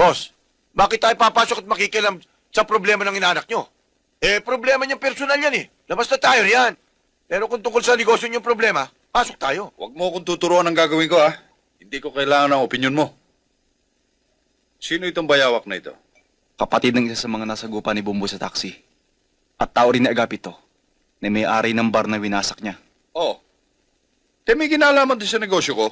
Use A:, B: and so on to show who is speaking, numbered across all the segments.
A: Boss, bakit tayo papasok at makikialam sa problema ng inanak nyo? Problema niyang personal yan eh. Labas na tayo riyan. Pero kung tungkol sa negosyo niyong problema, pasok tayo.
B: Huwag mo akong tuturuan ng gagawin ko, ha? Hindi ko kailangan ng opinyon mo. Sino itong bayawak na ito?
C: Kapatid ng isa sa mga nasagupa ni Bumbo sa taxi. At tao rin ni Agapito, na may-ari ng bar na winasak niya.
B: Oh. May kinalaman din sa negosyo ko.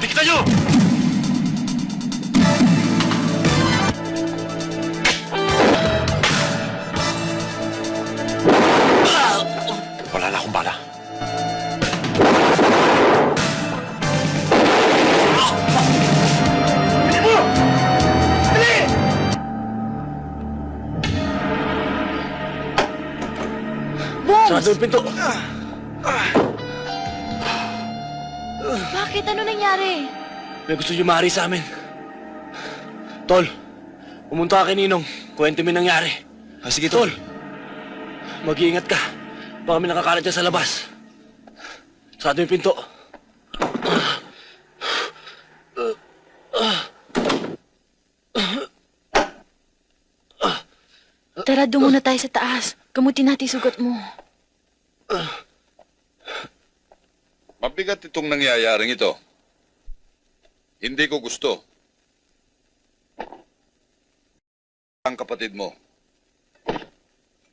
A: Tignan nyo! Wala na akong bala. Bili mo! Bili! Sarado yung pinto.
D: Bakit? Ano nangyari?
E: May gusto niyo maaari sa amin. Tol, pumunta ka kay Ninong. Kwento mo yung nangyari.
C: Sige,
E: Tol, mag-iingat ka. Baka may nakakalat dyan sa labas. Sarado yung pinto.
D: Tara, doon muna tayo sa taas. Gamutin natin sugat mo.
B: Mabigat itong nangyayaring ito. Hindi ko gusto. Ang kapatid mo.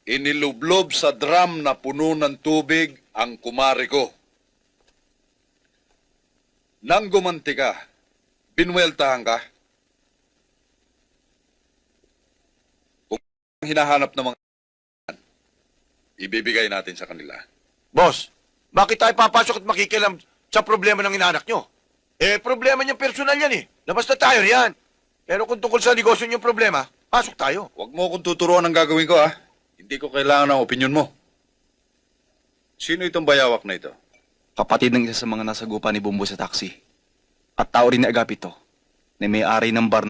B: Inilublob sa drum na puno ng tubig ang kumari ko. Nang gumanti ka, binweltahan ka. Kung hinahanap ng mga ibibigay natin sa kanila.
A: Boss, bakit tayo papasok at makikialam sa problema ng inanak nyo? Problema niyang personal yan eh. Labas na tayo riyan. Pero kung tungkol sa negosyo niyong problema, pasok tayo.
B: Huwag mo akong tuturuan ng gagawin ko, ha? Hindi ko kailangan ng opinyon mo. Sino itong bayawak na ito?
C: Kapatid ng isa sa mga nasagupa ni Bumbo sa taxi. At tao rin ni Agapito, na may-ari ng bar